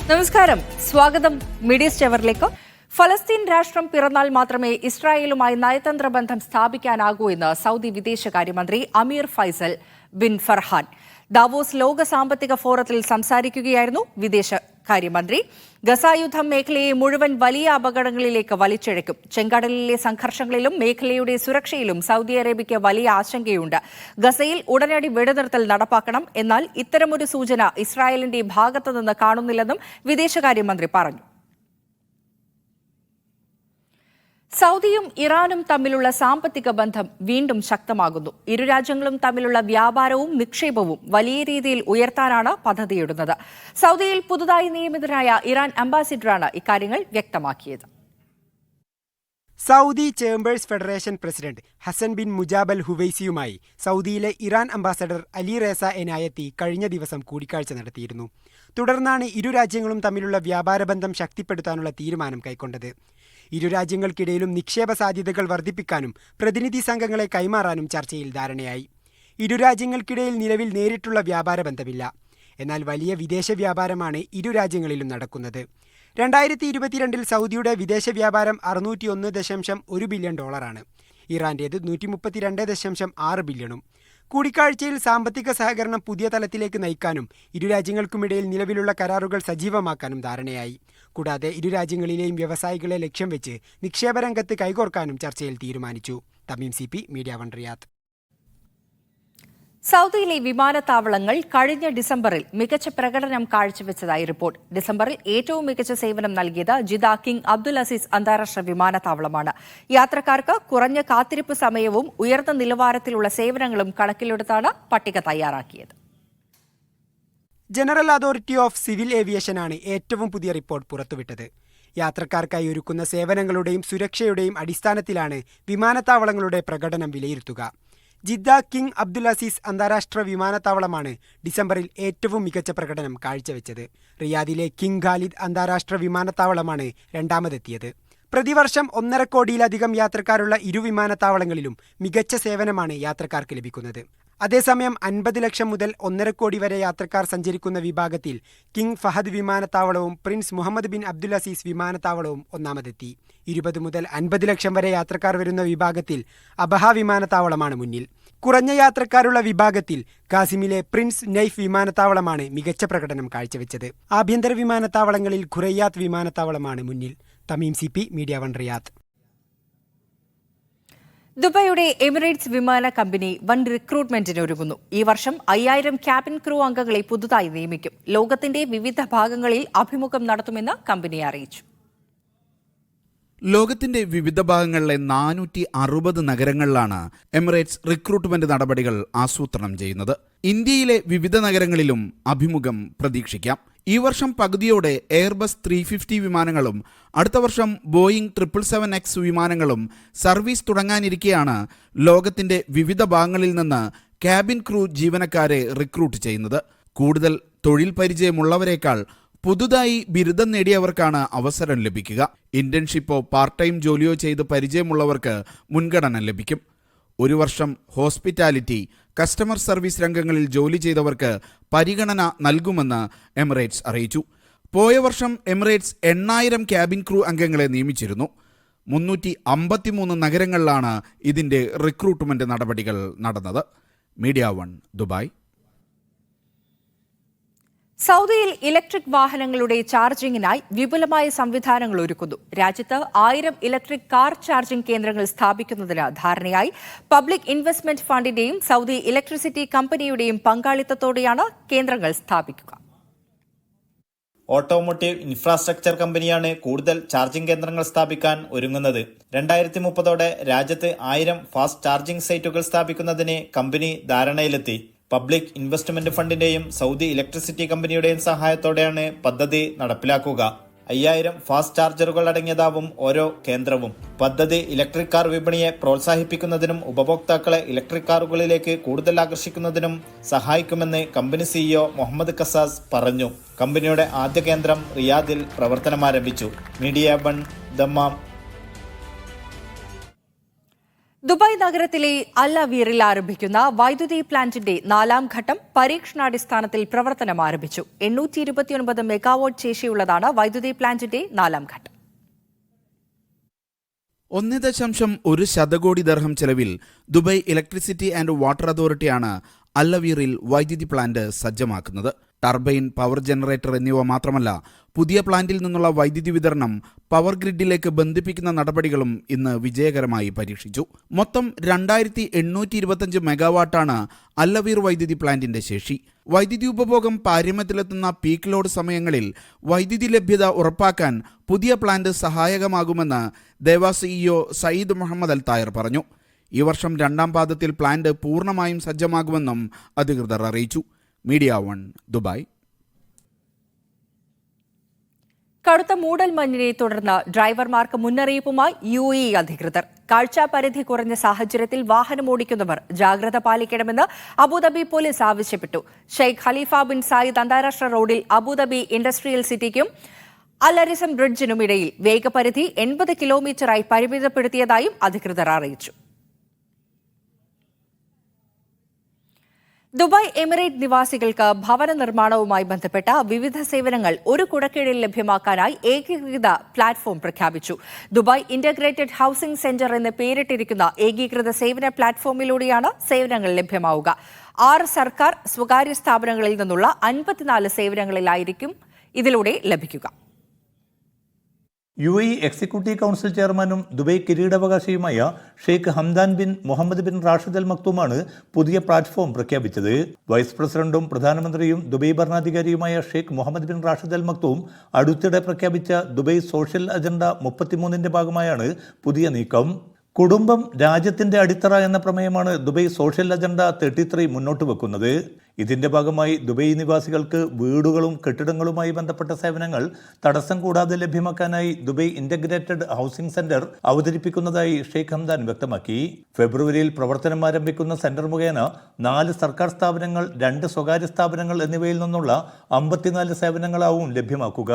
നമസ്കാരം, സ്വാഗതം മീഡിയ സ്റ്റവറിലേക്ക്. ഫലസ്തീൻ രാഷ്ട്രം പിറന്നാൽ മാത്രമേ ഇസ്രായേലുമായി നയതന്ത്ര ബന്ധം സ്ഥാപിക്കാനാകൂ എന്ന് സൗദി വിദേശകാര്യമന്ത്രി അമീർ ഫൈസൽ ബിൻ ഫർഹാൻ ദാവോസ് ലോക സാമ്പത്തിക ഫോറത്തിൽ സംസാരിക്കുകയായിരുന്നു വിദേശകാര്യമന്ത്രി. ഗസ യുദ്ധം മേഖലയെ മുഴുവൻ വലിയ അപകടങ്ങളിലേക്ക് വലിച്ചിഴക്കും. ചെങ്കടലിലെ സംഘർഷങ്ങളിലും മേഖലയുടെ സുരക്ഷയിലും സൗദി അറേബ്യയ്ക്ക് വലിയ ആശങ്കയുണ്ട്. ഗസയിൽ ഉടനടി വെടിനിർത്തൽ നടപ്പാക്കണം. എന്നാൽ ഇത്തരമൊരു സൂചന ഇസ്രായേലിന്റെ ഭാഗത്തുനിന്ന് കാണുന്നില്ലെന്നും വിദേശകാര്യമന്ത്രി പറഞ്ഞു. സൗദിയും ഇറാനും തമ്മിലുള്ള സാമ്പത്തിക ബന്ധം വീണ്ടും ശക്തമാകുന്നു. ഇരു രാജ്യങ്ങളും തമ്മിലുള്ള വ്യാപാരവും നിക്ഷേപവും വലിയ രീതിയിൽ ഉയർത്താനാണ് പദ്ധതിയിടുന്നത്. സൗദിയിൽ പുതുതായി നിയമിതനായ ഇറാൻ അംബാസിഡറാണ് ഇക്കാര്യങ്ങൾ വ്യക്തമാക്കിയത്. Saudi chambers federation president Hasan bin Mujabal ഹുവൈസിയുമായി സൗദിയിലെ Iran ambassador Ali Reza Enayati കഴിഞ്ഞ ദിവസം കൂടിക്കാഴ്ച നടത്തിയിരുന്നു. തുടർന്നാണ് ഇരു രാജ്യങ്ങളും തമ്മിലുള്ള വ്യാപാര ബന്ധം ശക്തിപ്പെടുത്താനുള്ള തീരുമാനം കൈക്കൊണ്ടത്. ഇരു രാജ്യങ്ങൾക്കിടയിലും നിക്ഷേപ സാധ്യതകൾ വർദ്ധിപ്പിക്കാനും പ്രതിനിധി സംഘങ്ങളെ കൈമാറാനും ചർച്ചയിൽ ധാരണയായി. ഇരു രാജ്യങ്ങൾക്കിടയിൽ നിലവിൽ നേരിട്ടുള്ള വ്യാപാര ബന്ധമില്ല. എന്നാൽ വലിയ വിദേശ വ്യാപാരമാണ് ഇരു രാജ്യങ്ങളിലും നടക്കുന്നത്. 2022 സൗദിയുടെ വിദേശ വ്യാപാരം $601.1 ബില്യൺ, ഇറാന്റേത് $132.6 ബില്യണും. കൂടിക്കാഴ്ചയിൽ സാമ്പത്തിക സഹകരണം പുതിയ തലത്തിലേക്ക് നയിക്കാനും ഇരു രാജ്യങ്ങൾക്കുമിടയിൽ നിലവിലുള്ള കരാറുകൾ സജീവമാക്കാനും ധാരണയായി. കൂടാതെ ഇരു രാജ്യങ്ങളിലെയും വ്യവസായികളെ ലക്ഷ്യം വെച്ച് നിക്ഷേപരംഗത്ത് കൈകോർക്കാനും ചർച്ചയിൽ തീരുമാനിച്ചു. Tamim CP, media one, Riyadh. സൗദിയിലെ വിമാനത്താവളങ്ങൾ കഴിഞ്ഞ ഡിസംബറിൽ മികച്ച പ്രകടനം കാഴ്ചവെച്ചതായി റിപ്പോർട്ട്. ഡിസംബറിൽ ഏറ്റവും മികച്ച സേവനം നൽകിയത് ജിദ്ദ കിങ് അബ്ദുൽ അസീസ് അന്താരാഷ്ട്ര വിമാനത്താവളമാണ്. യാത്രക്കാർക്ക് കുറഞ്ഞ കാത്തിരിപ്പ് സമയവും ഉയർന്ന നിലവാരത്തിലുള്ള സേവനങ്ങളും കണക്കിലെടുത്താണ് പട്ടിക തയ്യാറാക്കിയത്. ജനറൽ അതോറിറ്റി ഓഫ് സിവിൽ ഏവിയേഷനാണ് ഏറ്റവും പുതിയ റിപ്പോർട്ട് പുറത്തുവിട്ടത്. യാത്രക്കാർക്കായി ഒരുക്കുന്ന സേവനങ്ങളുടെയും സുരക്ഷയുടെയും അടിസ്ഥാനത്തിലാണ് വിമാനത്താവളങ്ങളുടെ പ്രകടനം വിലയിരുത്തുക. ജിദ്ദ കിങ് അബ്ദുൽ അസീസ് അന്താരാഷ്ട്ര വിമാനത്താവളമാണ് ഡിസംബറിൽ ഏറ്റവും മികച്ച പ്രകടനം കാഴ്ചവെച്ചത്. റിയാദിലെ കിങ് ഖാലിദ് അന്താരാഷ്ട്ര വിമാനത്താവളമാണ് രണ്ടാമതെത്തിയത്. പ്രതിവർഷം 1.5 കോടിയിലധികം യാത്രക്കാരുള്ള ഇരു വിമാനത്താവളങ്ങളിലും മികച്ച സേവനമാണ് യാത്രക്കാർക്ക് ലഭിക്കുന്നത്. അതേസമയം 50 ലക്ഷം മുതൽ 1.5 കോടി വരെ യാത്രക്കാർ സഞ്ചരിക്കുന്ന വിഭാഗത്തിൽ കിങ് ഫഹദ് വിമാനത്താവളവും prince Muhammad bin Abdul Aziz വിമാനത്താവളവും ഒന്നാമതെത്തി. 20 മുതൽ 50 ലക്ഷം വരെ യാത്രക്കാർ വരുന്ന വിഭാഗത്തിൽ അബഹ വിമാനത്താവളമാണ് മുന്നിൽ. കുറഞ്ഞ യാത്രക്കാരുള്ള വിഭാഗത്തിൽ കാസിമിലെ പ്രിൻസ് നൈഫ് വിമാനത്താവളമാണ് മികച്ച പ്രകടനം കാഴ്ചവെച്ചത്. ആഭ്യന്തര വിമാനത്താവളങ്ങളിൽ ഖുറയ്യാത്ത് വിമാനത്താവളമാണ് മുന്നിൽ. Thameem CP, media one, Riyadh. ദുബായിയുടെ എമിറേറ്റ്സ് വിമാന കമ്പനി വൻ റിക്രൂട്ട്മെന്റിന് ഒരുങ്ങുന്നു. ഈ വർഷം 5000 ക്യാബിൻ ക്രൂ അംഗങ്ങളെ പുതുതായി നിയമിക്കും. ലോകത്തിന്റെ വിവിധ ഭാഗങ്ങളിൽ അഭിമുഖം നടത്തുമെന്ന് കമ്പനി അറിയിച്ചു. ലോകത്തിന്റെ വിവിധ ഭാഗങ്ങളിലെ 460 നഗരങ്ങളിലാണ് എമിറേറ്റ്സ് റിക്രൂട്ട്മെന്റ് നടപടികൾ ആസൂത്രണം ചെയ്യുന്നത്. ഇന്ത്യയിലെ വിവിധ നഗരങ്ങളിലും അഭിമുഖം പ്രതീക്ഷിക്കാം. ഈ വർഷം പകുതിയോടെ എയർബസ് 350 വിമാനങ്ങളും അടുത്ത വർഷം ബോയിംഗ് 777X വിമാനങ്ങളും സർവീസ് തുടങ്ങാനിരിക്കെയാണ് ലോകത്തിന്റെ വിവിധ ഭാഗങ്ങളിൽ നിന്ന് ക്യാബിൻ ക്രൂ ജീവനക്കാരെ റിക്രൂട്ട് ചെയ്യുന്നത്. കൂടുതൽ തൊഴിൽ പരിചയമുള്ളവരെക്കാൾ പുതുതായി ബിരുദം നേടിയവർക്കാണ് അവസരം ലഭിക്കുക. ഇന്റേൺഷിപ്പോ പാർട്ട് ടൈം ജോലിയോ ചെയ്ത് പരിചയമുള്ളവർക്ക് മുൻഗണന ലഭിക്കും. 1 വർഷം ഹോസ്പിറ്റാലിറ്റി, കസ്റ്റമർ സർവീസ് രംഗങ്ങളിൽ ജോലി ചെയ്തവർക്ക് പരിഗണന നൽകുമെന്ന് എമിറേറ്റ്സ് അറിയിച്ചു. പോയ വർഷം എമിറേറ്റ്സ് 8000 ക്യാബിൻ ക്രൂ അംഗങ്ങളെ നിയമിച്ചിരുന്നു. 353 നഗരങ്ങളിലാണ് ഇതിന്റെ റിക്രൂട്ട്മെന്റ് നടപടികൾ നടന്നത്. Media one, Dubai. സൗദിയിൽ ഇലക്ട്രിക് വാഹനങ്ങളുടെ ചാർജിംഗിനായി വിപുലമായ സംവിധാനങ്ങൾ ഒരുക്കുന്നു. രാജ്യത്ത് 1000 ഇലക്ട്രിക് കാർ ചാർജിംഗ് കേന്ദ്രങ്ങൾ സ്ഥാപിക്കുന്നതിന് ധാരണയായി. പബ്ലിക് ഇൻവെസ്റ്റ്മെന്റ് ഫണ്ടിന്റെയും സൗദി ഇലക്ട്രിസിറ്റി കമ്പനിയുടെയും പങ്കാളിത്തത്തോടെയാണ് കേന്ദ്രങ്ങൾ സ്ഥാപിക്കുക. ഓട്ടോമോട്ടീവ് ഇൻഫ്രാസ്ട്രക്ചർ കമ്പനിയാണ് കൂടുതൽ ചാർജിംഗ് കേന്ദ്രങ്ങൾ സ്ഥാപിക്കാൻ ഒരുങ്ങുന്നത്. 2030 രാജ്യത്ത് 1000 ഫാസ്റ്റ് ചാർജിംഗ് സൈറ്റുകൾ സ്ഥാപിക്കുന്നതിന് കമ്പനി ധാരണയിലെത്തി. പബ്ലിക് ഇൻവെസ്റ്റ്മെന്റ് ഫണ്ടിന്റെയും സൗദി ഇലക്ട്രിസിറ്റി കമ്പനിയുടെയും സഹായത്തോടെയാണ് പദ്ധതി നടപ്പിലാക്കുക. 5000 ഫാസ്റ്റ് ചാർജറുകൾ അടങ്ങിയതാവും ഓരോ കേന്ദ്രവും. പദ്ധതി ഇലക്ട്രിക് കാർ വിപണിയെ പ്രോത്സാഹിപ്പിക്കുന്നതിനും ഉപഭോക്താക്കളെ ഇലക്ട്രിക് കാറുകളിലേക്ക് കൂടുതൽ ആകർഷിക്കുന്നതിനും സഹായിക്കുമെന്ന് കമ്പനി CEO മുഹമ്മദ് കസാസ് പറഞ്ഞു. കമ്പനിയുടെ ആദ്യ കേന്ദ്രം റിയാദിൽ പ്രവർത്തനമാരംഭിച്ചു. Media one, Dammam. ദുബായ് നഗരത്തിലെ അൽ അവീറിൽ ആരംഭിക്കുന്ന വൈദ്യുതി പ്ലാന്റിന്റെ 4ാം ഘട്ടം പരീക്ഷണാടിസ്ഥാനത്തിൽ പ്രവർത്തനം ആരംഭിച്ചു. 829 മെഗാവാട്ട് ശേഷിയുള്ളതാണ് വൈദ്യുതി പ്ലാന്റിന്റെ 4ാം ഘട്ടം. 1.1 ശതകോടി ദിർഹം ചെലവിൽ ദുബായ് ഇലക്ട്രിസിറ്റി ആൻഡ് വാട്ടർ അതോറിറ്റിയാണ് അൽ അവീറിൽ വൈദ്യുതി പ്ലാന്റ് സജ്ജമാക്കുന്നത്. ടർബൈൻ, പവർ ജനറേറ്റർ എന്നിവ മാത്രമല്ല, പുതിയ പ്ലാന്റിൽ നിന്നുള്ള വൈദ്യുതി വിതരണം പവർ ഗ്രിഡിലേക്ക് ബന്ധിപ്പിക്കുന്ന നടപടികളും ഇന്ന് വിജയകരമായി പരീക്ഷിച്ചു. മൊത്തം 2825 മെഗാവാട്ടാണ് അൽ അവീർ വൈദ്യുതി പ്ലാന്റിന്റെ ശേഷി. വൈദ്യുതി ഉപഭോഗം പാരമ്യത്തിലെത്തുന്ന പീക്ക് ലോഡ് സമയങ്ങളിൽ വൈദ്യുതി ലഭ്യത ഉറപ്പാക്കാൻ പുതിയ പ്ലാന്റ് സഹായകമാകുമെന്ന് ദേവ സിഇഒ സയ്യിദ് മുഹമ്മദ് അൽ തായർ പറഞ്ഞു. ഈ വർഷം 2ാം പാദത്തിൽ പ്ലാന്റ് പൂർണ്ണമായും സജ്ജമാകുമെന്നും അധികൃതർ അറിയിച്ചു. Media 1 Dubai. കടുത്ത മൂടൽമഞ്ഞിനെ തുടർന്ന് ഡ്രൈവർമാർക്ക് മുന്നറിയിപ്പുമായി UAE അധികൃതർ. കാഴ്ചാപരിധി കുറഞ്ഞ സാഹചര്യത്തിൽ വാഹനമോടിക്കുന്നവർ ജാഗ്രത പാലിക്കണമെന്ന് അബുദാബി പോലീസ് ആവശ്യപ്പെട്ടു. ഷെയ്ഖ് ഖലീഫ ബിൻ സായിദ് അന്താരാഷ്ട്ര റോഡിൽ അബുദാബി ഇൻഡസ്ട്രിയൽ സിറ്റിക്കും അൽ അരിസം ബ്രിഡ്ജിനും ഇടയിൽ വേഗപരിധി 80 കിലോമീറ്ററായി പരിമിതപ്പെടുത്തിയതായും അധികൃതർ അറിയിച്ചു. ദുബായ് എമിറേറ്റ് നിവാസികൾക്ക് ഭവന നിർമ്മാണവുമായി ബന്ധപ്പെട്ട വിവിധ സേവനങ്ങൾ ഒരു കുടക്കീഴിൽ ലഭ്യമാക്കാനായി ഏകീകൃത പ്ലാറ്റ്ഫോം പ്രഖ്യാപിച്ചു. ദുബായ് ഇന്റഗ്രേറ്റഡ് ഹൌസിംഗ് സെന്റർ എന്ന് പേരിട്ടിരിക്കുന്ന ഏകീകൃത സേവന പ്ലാറ്റ്ഫോമിലൂടെയാണ് സേവനങ്ങൾ ലഭ്യമാവുക. 6 സർക്കാർ സ്വകാര്യ സ്ഥാപനങ്ങളിൽ നിന്നുള്ള 54 സേവനങ്ങളിലായിരിക്കും ഇതിലൂടെ ലഭിക്കുക. UAE എക്സിക്യൂട്ടീവ് കൗൺസിൽ ചെയർമാനും ദുബായ് കിരീടാവകാശിയുമായ Sheikh Hamdan bin Mohammed bin Rashid Al മക്തൂമാണ് പുതിയ പ്ലാറ്റ്ഫോം പ്രഖ്യാപിച്ചത്. വൈസ് പ്രസിഡന്റും പ്രധാനമന്ത്രിയും ദുബായ് ഭരണാധികാരിയുമായ Sheikh Mohammed bin Rashid Al Maktoum അടുത്തിടെ പ്രഖ്യാപിച്ച ദുബായ് സോഷ്യൽ അജണ്ട 33ന്റെ ഭാഗമായാണ് പുതിയ നീക്കം. കുടുംബം രാജ്യത്തിന്റെ അടിത്തറ എന്ന പ്രമേയമാണ് ദുബായ് സോഷ്യൽ അജണ്ട 33 മുന്നോട്ട് വെക്കുന്നത്. ഇതിന്റെ ഭാഗമായി ദുബായ് നിവാസികൾക്ക് വീടുകളും കെട്ടിടങ്ങളുമായി ബന്ധപ്പെട്ട സേവനങ്ങൾ തടസ്സം കൂടാതെ ലഭ്യമാക്കാനായി ദുബായ് ഇന്റഗ്രേറ്റഡ് ഹൌസിംഗ് സെന്റർ അവതരിപ്പിക്കുന്നതായി ഷെയ്ഖ് ഹംദാൻ വ്യക്തമാക്കി. ഫെബ്രുവരിയിൽ പ്രവർത്തനം ആരംഭിക്കുന്ന സെന്റർ മുഖേന 4 സർക്കാർ സ്ഥാപനങ്ങൾ, 2 സ്വകാര്യ സ്ഥാപനങ്ങൾ എന്നിവയിൽ നിന്നുള്ള 54 സേവനങ്ങളാവും ലഭ്യമാക്കുക.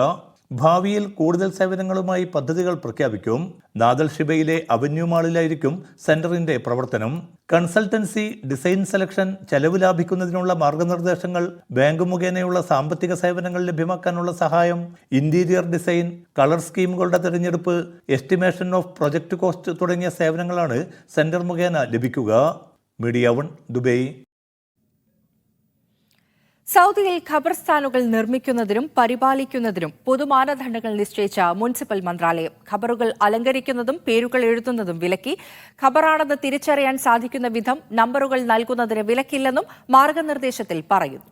ഭാവിയിൽ കൂടുതൽ സേവനങ്ങളുമായി പദ്ധതികൾ പ്രഖ്യാപിക്കും. നാദൽ ഷിബയിലെ അവന്യൂ മാളിലായിരിക്കും സെന്ററിന്റെ പ്രവർത്തനം. കൺസൾട്ടൻസി, ഡിസൈൻ സെലക്ഷൻ, ചെലവ് ലാഭിക്കുന്നതിനുള്ള മാർഗനിർദ്ദേശങ്ങൾ, ബാങ്ക് മുഖേനയുള്ള സാമ്പത്തിക സേവനങ്ങൾ ലഭ്യമാക്കാനുള്ള സഹായം, ഇന്റീരിയർ ഡിസൈൻ, കളർ സ്കീമുകളുടെ തിരഞ്ഞെടുപ്പ്, എസ്റ്റിമേഷൻ ഓഫ് പ്രൊജക്ട് കോസ്റ്റ് തുടങ്ങിയ സേവനങ്ങളാണ് സെന്റർ മുഖേന ലഭിക്കുക. Media 1 Dubai. സൗദിയിൽ ഖബർസ്ഥാനുകൾ നിർമ്മിക്കുന്നതിനും പരിപാലിക്കുന്നതിനും പൊതുമാനദണ്ഡങ്ങൾ നിശ്ചയിച്ച മുനിസിപ്പൽ മന്ത്രാലയം ഖബറുകൾ അലങ്കരിക്കുന്നതും പേരുകൾ എഴുതുന്നതും വിലക്കി. ഖബറാണെന്ന് തിരിച്ചറിയാൻ സാധിക്കുന്ന വിധം നമ്പറുകൾ നൽകുന്നതിന് വിലക്കില്ലെന്നും മാർഗനിർദ്ദേശത്തിൽ പറയുന്നു.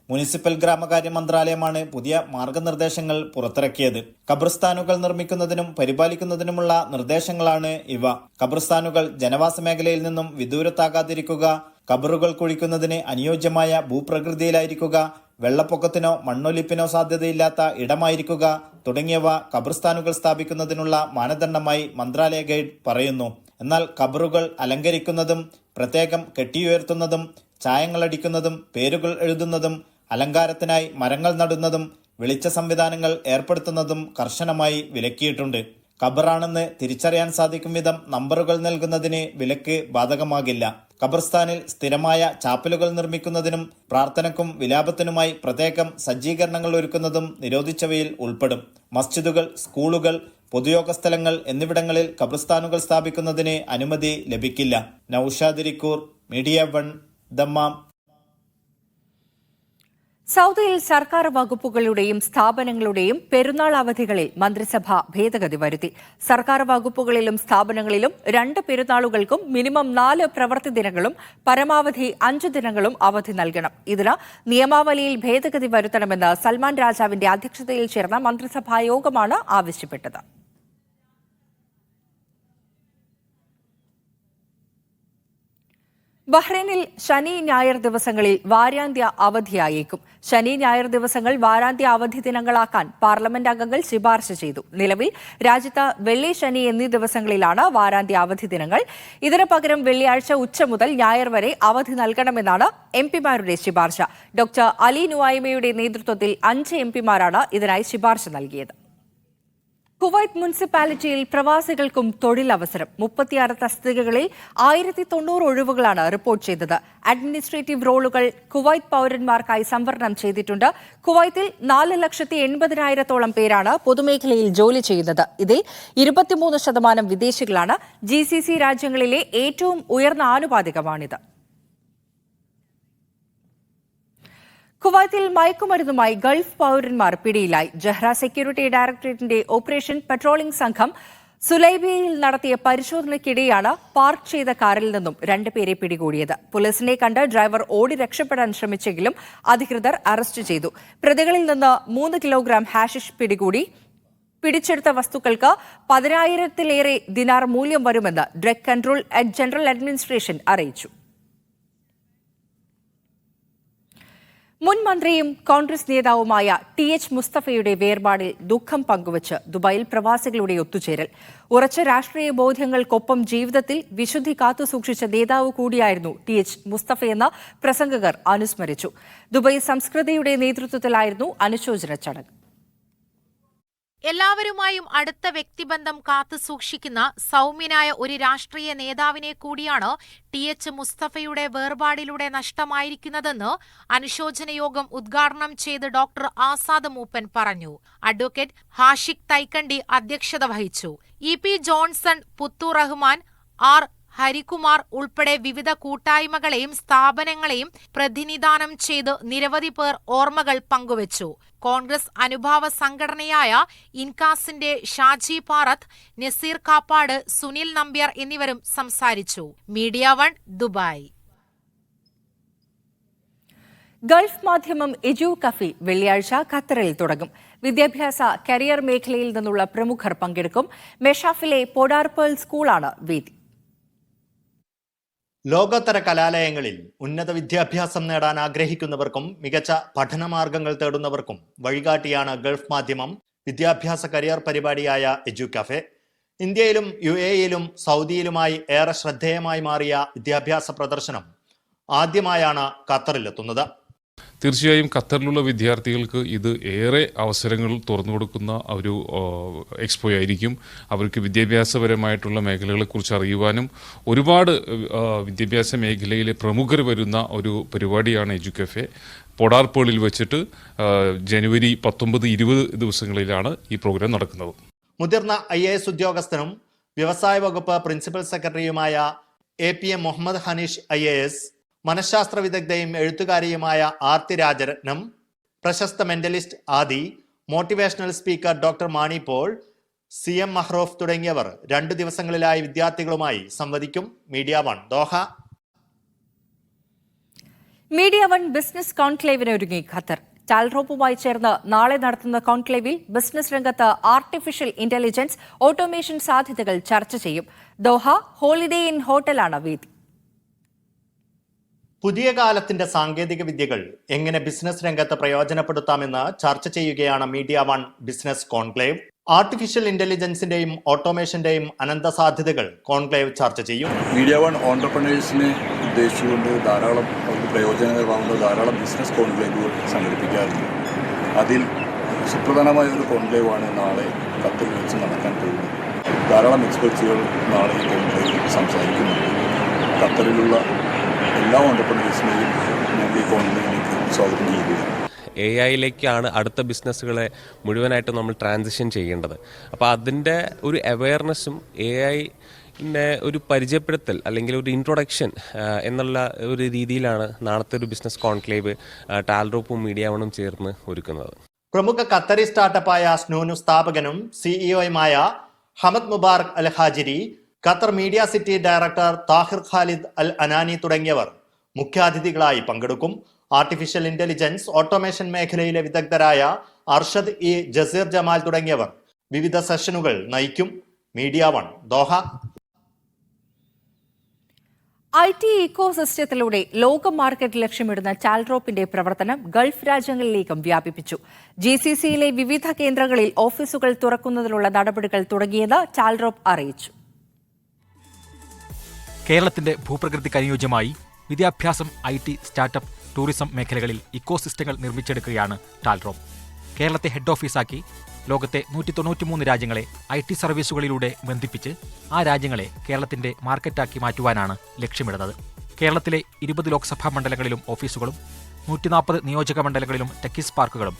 മുനിസിപ്പൽ ഗ്രാമകാര്യ മന്ത്രാലയമാണ് പുതിയ മാർഗനിർദ്ദേശങ്ങൾ പുറത്തിറക്കിയത്. ഖബർസ്ഥാനുകൾ നിർമ്മിക്കുന്നതിനും പരിപാലിക്കുന്നതിനുമുള്ള നിർദ്ദേശങ്ങളാണ് ഇവ. ഖബർസ്ഥാനുകൾ ജനവാസ മേഖലയിൽ നിന്നും വിദൂരത്താകാതിരിക്കുക, ഖബറുകൾ കുഴിക്കുന്നതിന് അനുയോജ്യമായ ഭൂപ്രകൃതിയിലായിരിക്കുക, വെള്ളപ്പൊക്കത്തിനോ മണ്ണൊലിപ്പിനോ സാധ്യതയില്ലാത്ത ഇടമായിരിക്കുക തുടങ്ങിയവ ഖബർസ്ഥാനുകൾ സ്ഥാപിക്കുന്നതിനുള്ള മാനദണ്ഡമായി മന്ത്രാലയ ഗൈഡ് പറയുന്നു. എന്നാൽ ഖബറുകൾ അലങ്കരിക്കുന്നതും പ്രത്യേകം കെട്ടിയുയർത്തുന്നതും ചായങ്ങളടിക്കുന്നതും പേരുകൾ എഴുതുന്നതും അലങ്കാരത്തിനായി മരങ്ങൾ നടുന്നതും വെളിച്ച സംവിധാനങ്ങൾ ഏർപ്പെടുത്തുന്നതും കർശനമായി വിലക്കിയിട്ടുണ്ട്. ഖബറാണെന്ന് തിരിച്ചറിയാൻ സാധിക്കും വിധം നമ്പറുകൾ നൽകുന്നതിന് വിലക്ക് ബാധകമാകില്ല. ഖബർസ്ഥാനിൽ സ്ഥിരമായ ചാപ്പലുകൾ നിർമ്മിക്കുന്നതിനും പ്രാർത്ഥനയ്ക്കും വിലാപത്തിനുമായി പ്രത്യേകം സജ്ജീകരണങ്ങൾ ഒരുക്കുന്നതും നിരോധിച്ചവയിൽ ഉൾപ്പെടും. മസ്ജിദുകൾ, സ്കൂളുകൾ, പൊതുയോഗ സ്ഥലങ്ങൾ എന്നിവിടങ്ങളിൽ ഖബർസ്ഥാനുകൾ സ്ഥാപിക്കുന്നതിന് അനുമതി ലഭിക്കില്ല. Naushad Irikkur, media 1 Dammam. സൗദിയിൽ സർക്കാർ വകുപ്പുകളുടെയും സ്ഥാപനങ്ങളുടെയും പെരുന്നാൾ അവധികളിൽ മന്ത്രിസഭ ഭേദഗതി വരുത്തി. സർക്കാർ വകുപ്പുകളിലും സ്ഥാപനങ്ങളിലും 2 പെരുന്നാളുകൾക്കും മിനിമം 4 പ്രവൃത്തി ദിനങ്ങളും പരമാവധി 5 ദിനങ്ങളും അവധി നൽകണം. ഇതിന് നിയമാവലിയിൽ ഭേദഗതി വരുത്തണമെന്ന് സൽമാൻ രാജാവിന്റെ അധ്യക്ഷതയിൽ ചേർന്ന മന്ത്രിസഭാ യോഗമാണ് ആവശ്യപ്പെട്ടത്. ബഹ്റൈനിൽ ശനി ഞായർ ദിവസങ്ങളിൽ വാരാന്ത്യ അവധിയായേക്കും. ശനി ഞായർ ദിവസങ്ങൾ വാരാന്ത്യ അവധി ദിനങ്ങളാക്കാൻ പാർലമെന്റ് അംഗങ്ങൾ ശുപാർശ ചെയ്തു. നിലവിൽ രാജ്യത്ത് വെള്ളി, ശനി എന്നീ ദിവസങ്ങളിലാണ് വാരാന്ത്യ അവധി ദിനങ്ങൾ. ഇതിനു പകരം വെള്ളിയാഴ്ച ഉച്ച മുതൽ ഞായർ വരെ അവധി നൽകണമെന്നാണ് എംപിമാരുടെ ശുപാർശ. ഡോക്ടർ അലി നുവായ്മയുടെ നേതൃത്വത്തിൽ 5 എംപിമാരാണ് ഇതിനായി ശുപാർശ നൽകിയത്. കുവൈറ്റ് മുനിസിപ്പാലിറ്റിയിൽ പ്രവാസികൾക്കും തൊഴിലവസരം 36 തസ്തികകളിൽ 1090 ഒഴിവുകളാണ് റിപ്പോർട്ട് ചെയ്തത്. അഡ്മിനിസ്ട്രേറ്റീവ് റോളുകൾ കുവൈറ്റ് പൌരന്മാർക്കായി സംവരണം ചെയ്തിട്ടുണ്ട്. കുവൈത്തിൽ 4,80,000-ഓളം പേരാണ് പൊതുമേഖലയിൽ ജോലി ചെയ്യുന്നത്. ഇതിൽ 23% വിദേശികളാണ്. GCC രാജ്യങ്ങളിലെ ഏറ്റവും ഉയർന്ന ആനുപാതികമാണിത്. കുവൈത്തിൽ മയക്കുമരുന്നുമായി ഗൾഫ് പൌരന്മാർ പിടിയിലായി. ജഹ്റ സെക്യൂരിറ്റി ഡയറക്ടറേറ്റിന്റെ ഓപ്പറേഷൻ പട്രോളിംഗ് സംഘം സുലൈബിയയിൽ നടത്തിയ പരിശോധനയ്ക്കിടെയാണ് പാർക്ക് ചെയ്ത കാറിൽ നിന്നും 2 പേരെ പിടികൂടിയത്. പോലീസിനെ കണ്ട് ഡ്രൈവർ ഓടി രക്ഷപ്പെടാൻ ശ്രമിച്ചെങ്കിലും അധികൃതർ അറസ്റ്റ് ചെയ്തു. പ്രതികളിൽ നിന്ന് 3 കിലോഗ്രാം ഹാഷിഷ് പിടികൂടി. പിടിച്ചെടുത്ത വസ്തുക്കൾക്ക് 10,000-ലേറെ ദിനാർ മൂല്യം വരുമെന്ന് ഡ്രഗ് കൺട്രോൾ ജനറൽ അഡ്മിനിസ്ട്രേഷൻ അറിയിച്ചു. മുൻ മന്ത്രിയും കോൺഗ്രസ് നേതാവുമായ TH മുസ്തഫയുടെ വേർപാടിൽ ദുഃഖം പങ്കുവച്ച് ദുബായിൽ പ്രവാസികളുടെ ഒത്തുചേരൽ. ഉറച്ച രാഷ്ട്രീയ ബോധ്യങ്ങൾക്കൊപ്പം ജീവിതത്തിൽ വിശുദ്ധി കാത്തുസൂക്ഷിച്ച നേതാവ് കൂടിയായിരുന്നു TH മുസ്തഫയെന്ന് പ്രസംഗകർ അനുസ്മരിച്ചു. ദുബായ് സംസ്കൃതിയുടെ നേതൃത്വത്തിലായിരുന്നു അനുശോചന ചടങ്ങ്. എല്ലാവരുമായും അടുത്ത വ്യക്തിബന്ധം കാത്തുസൂക്ഷിക്കുന്ന സൗമ്യനായ ഒരു രാഷ്ട്രീയ നേതാവിനെ കൂടിയാണ് TH മുസ്തഫയുടെ വേർപാടിലൂടെ നഷ്ടമായിരിക്കുന്നതെന്ന് അനുശോചന യോഗം ഉദ്ഘാടനം ചെയ്ത് ഡോക്ടർ ആസാദ് മൂപ്പൻ പറഞ്ഞു. അഡ്വക്കേറ്റ് ഹാഷിഖ് തൈക്കണ്ടി അധ്യക്ഷത വഹിച്ചു. EP Johnson, Puthur Rahman, R Harikumar ഉൾപ്പെടെ വിവിധ കൂട്ടായ്മകളെയും സ്ഥാപനങ്ങളെയും പ്രതിനിധാനം ചെയ്ത് നിരവധി പേർ ഓർമ്മകൾ പങ്കുവച്ചു. കോൺഗ്രസ് അനുഭാവ സംഘടനയായ ഇൻകാസിന്റെ ഷാജി പാറത്ത്, നസീർ കാപ്പാട്, സുനിൽ നമ്പ്യാർ എന്നിവരും സംസാരിച്ചു. Media 1 Dubai. ഗൾഫ് മാധ്യമം എജു കഫി വെള്ളിയാഴ്ച ഖത്തറിൽ തുടങ്ങും. വിദ്യാഭ്യാസ കരിയർ മേഖലയിൽ നിന്നുള്ള പ്രമുഖർ പങ്കെടുക്കും. മെഷാഫിലെ പോഡാർപേൾ സ്കൂളാണ് വേദി. ലോകോത്തര കലാലയങ്ങളിൽ ഉന്നത വിദ്യാഭ്യാസം നേടാൻ ആഗ്രഹിക്കുന്നവർക്കും മികച്ച പഠനമാർഗങ്ങൾ തേടുന്നവർക്കും വഴികാട്ടിയാണ് ഗൾഫ് മാധ്യമം വിദ്യാഭ്യാസ കരിയർ പരിപാടിയായ എജു കഫെ. ഇന്ത്യയിലും UAEയിലും സൗദിയിലുമായി ഏറെ ശ്രദ്ധേയമായി മാറിയ വിദ്യാഭ്യാസ പ്രദർശനം ആദ്യമായാണ് ഖത്തറിലെത്തുന്നത്. തീർച്ചയായും ഖത്തറിലുള്ള വിദ്യാർത്ഥികൾക്ക് ഇത് ഏറെ അവസരങ്ങൾ തുറന്നു കൊടുക്കുന്ന ഒരു എക്സ്പോ ആയിരിക്കും. അവർക്ക് വിദ്യാഭ്യാസപരമായിട്ടുള്ള മേഖലകളെക്കുറിച്ച് അറിയുവാനും ഒരുപാട് വിദ്യാഭ്യാസ മേഖലയിലെ പ്രമുഖർ വരുന്ന ഒരു പരിപാടിയാണ് എജു കഫെ. പോഡാർപേളിൽ വെച്ചിട്ട് ജനുവരി 19-20 ദിവസങ്ങളിലാണ് ഈ പ്രോഗ്രാം നടക്കുന്നത്. മുതിർന്ന IAS ഉദ്യോഗസ്ഥനും വ്യവസായ വകുപ്പ് പ്രിൻസിപ്പൽ സെക്രട്ടറിയുമായ APM മുഹമ്മദ് ഹനീഷ് IAS, മനഃശാസ്ത്ര വിദഗ്ധയും എഴുത്തുകാരിയുമായ ആർത്തി രാജരത്നം, പ്രശസ്ത mentalist Aadi, motivational speaker doctor Mani Paul, CM Mahroof തുടങ്ങിയവർ 2 ദിവസങ്ങളിലായി വിദ്യാർത്ഥികളുമായി സംവദിക്കും. Media 1 Doha. മീഡിയ 1 ബിസിനസ് കോൺക്ലേവിനൊരുങ്ങി ഖത്തർ. ടാൽറോപ്പുമായി ചേർന്ന് നാളെ നടത്തുന്ന കോൺക്ലേവിൽ ബിസിനസ് രംഗത്ത് ആർട്ടിഫിഷ്യൽ ഇന്റലിജൻസ്, ഓട്ടോമേഷൻ സാധ്യതകൾ ചർച്ച ചെയ്യും. ദോഹ ഹോളിഡേ ഇൻ ഹോട്ടലാണ് വേദി. പുതിയ കാലത്തിന്റെ സാങ്കേതിക വിദ്യകൾ എങ്ങനെ ബിസിനസ് രംഗത്ത് പ്രയോജനപ്പെടുത്താമെന്ന് ചർച്ച ചെയ്യുകയാണ് മീഡിയ 1 ബിസിനസ് കോൺക്ലേവ്. ആർട്ടിഫിഷ്യൽ ഇന്റലിജൻസിന്റെയും ഓട്ടോമേഷന്റെയും അനന്ത സാധ്യതകൾ കോൺക്ലേവ് ചർച്ച ചെയ്യും. മീഡിയ 1 ഓണ്ടർപ്രണേഴ്സിനെ ഉദ്ദേശിച്ചുകൊണ്ട് ധാരാളം പ്രയോജനകരമാകുന്ന ധാരാളം ബിസിനസ് കോൺക്ലേവുകൾ സംഘടിപ്പിക്കാറുണ്ട്. അതിൽ സുപ്രധാനമായ ഒരു കോൺക്ലേവാണ് നാളെ ഖത്തറിൽ വെച്ച് നടക്കാൻ പോകുന്നത്. ധാരാളം എക്സ്പെർട്സുകൾ നാളെ ഈ കോൺക്ലേവിൽ സംസാരിക്കുന്നുണ്ട്. ഖത്തറിലുള്ള എല്ലാ ഓണ്ടർപ്രണേഴ്സിനെയും ഞങ്ങൾ ഈ കോൺക്ലേവിലേക്ക് സ്വാഗതം ചെയ്യുകയാണ്. AI അടുത്ത ബിസിനസ്സുകളെ മുഴുവനായിട്ടും നമ്മൾ ട്രാൻസിഷൻ ചെയ്യേണ്ടത്. അപ്പോൾ അതിൻ്റെ ഒരു അവെയർനെസ്സും AI ഒരു പരിചയപ്പെടുത്തൽ അല്ലെങ്കിൽ ഒരു ഇൻട്രൊഡക്ഷൻ എന്നുള്ള ഒരു രീതിയിലാണ് നാളത്തെ ഒരു ബിസിനസ് കോൺക്ലേവ് ടാൽറോപ്പും മീഡിയ 1 ചേർന്ന് ഒരുക്കുന്നത്. പ്രമുഖ ഖത്തറി സ്റ്റാർട്ടപ്പായ സ്നൂനു സ്ഥാപകനും CEOയുമായ Hamad Mubarak Al Hajiri, Qatar media city director Tahir Khalid Al Anani തുടങ്ങിയവർ മുഖ്യാതിഥികളായി പങ്കെടുക്കും. ആർട്ടിഫിഷ്യൽ ഇന്റലിജൻസ്, ഓട്ടോമേഷൻ മേഖലയിലെ വിദഗ്ധരായ അർഷദ് ഇ ജസീർ ജമാൽ തുടങ്ങിയവർ വിവിധ സെഷനുകൾ നയിക്കും. Media 1 Doha. IT ഇക്കോസിസ്റ്റത്തിലൂടെ ലോക മാർക്കറ്റ് ലക്ഷ്യമിടുന്ന ടാൽറോപ്പിന്റെ പ്രവർത്തനം ഗൾഫ് രാജ്യങ്ങളിലേക്കും വ്യാപിപ്പിച്ചു. GCCയിലെ വിവിധ കേന്ദ്രങ്ങളിൽ ഓഫീസുകൾ തുറക്കുന്നതിനുള്ള നടപടികൾ തുടങ്ങിയെന്ന് ടാൽറോപ്പ് അറിയിച്ചു. കേരളത്തിന്റെ ഭൂപ്രകൃതിക്ക് അനുയോജ്യമായി വിദ്യാഭ്യാസം, IT, സ്റ്റാർട്ടപ്പ്, ടൂറിസം മേഖലകളിൽ ഇക്കോസിസ്റ്റങ്ങൾ നിർമ്മിച്ചെടുക്കുകയാണ് ടാൽറോപ്പ്. കേരളത്തെ ഹെഡ് ഓഫീസാക്കി ലോകത്തെ 193 രാജ്യങ്ങളെ IT സർവീസുകളിലൂടെ ബന്ധിപ്പിച്ച് ആ രാജ്യങ്ങളെ കേരളത്തിന്റെ മാർക്കറ്റാക്കി മാറ്റുവാനാണ് ലക്ഷ്യമിടുന്നത്. കേരളത്തിലെ 20 ലോക്സഭാ മണ്ഡലങ്ങളിലും ഓഫീസുകളും 140 നിയോജക മണ്ഡലങ്ങളിലും ടെക്കീസ് പാർക്കുകളും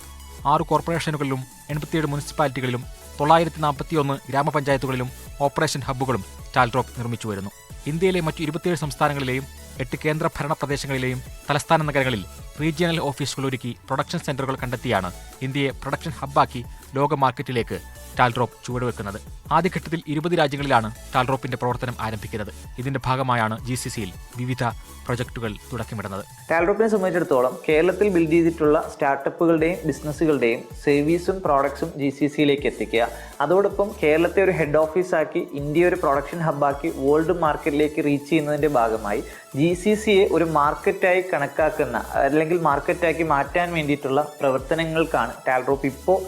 6 കോർപ്പറേഷനുകളിലും 87 മുനിസിപ്പാലിറ്റികളിലും 941 ഗ്രാമപഞ്ചായത്തുകളിലും ഓപ്പറേഷൻ ഹബ്ബുകളും ടാൽഡ്രോപ്പ് നിർമ്മിച്ചു വരുന്നു. ഇന്ത്യയിലെ മറ്റു 27 സംസ്ഥാനങ്ങളിലെയും 8 കേന്ദ്ര ഭരണ പ്രദേശങ്ങളിലെയും തലസ്ഥാന നഗരങ്ങളിൽ റീജിയണൽ ഓഫീസുകൾ ഒരുക്കി പ്രൊഡക്ഷൻ സെന്ററുകൾ കണ്ടെത്തിയാണ് ഇന്ത്യയെ പ്രൊഡക്ഷൻ ഹബ്ബാക്കി ലോക മാർക്കറ്റിലേക്ക് ടാൽഡ്രോപ്പ് ചുവടുവെക്കുന്നത്. ആദ്യഘട്ടത്തിൽ 20 രാജ്യങ്ങളിലാണ് ടാൽഡ്രോപ്പിന്റെ പ്രവർത്തനം ആരംഭിക്കുന്നത്. ഇതിന്റെ ഭാഗമായാണ് GCCയിൽ വിവിധ പ്രൊജക്ടുകൾ തുടക്കമിടുന്നത്. ടാൽഡ്രോപ്പിനെ സംബന്ധിച്ചിടത്തോളം കേരളത്തിൽ ബിൽഡ് ചെയ്തിട്ടുള്ള സ്റ്റാർട്ടപ്പുകളുടെയും ബിസിനസ്സുകളുടെയും സർവീസും പ്രോഡക്ട്സും GCCയിലേക്ക് എത്തിക്കുക, അതോടൊപ്പം കേരളത്തെ ഒരു ഹെഡ് ഓഫീസാക്കി ഇന്ത്യ ഒരു പ്രൊഡക്ഷൻ ഹബ്ബാക്കി വേൾഡ് മാർക്കറ്റിലേക്ക് റീച്ച് ചെയ്യുന്നതിന്റെ ഭാഗമായി GCCയെ ഒരു മാർക്കറ്റായി കണക്കാക്കുന്ന അല്ലെങ്കിൽ മാർക്കറ്റാക്കി മാറ്റാൻ വേണ്ടിയിട്ടുള്ള പ്രവർത്തനങ്ങൾക്കാണ് ടാൽഡ്രോപ്പ് ഇപ്പോൾ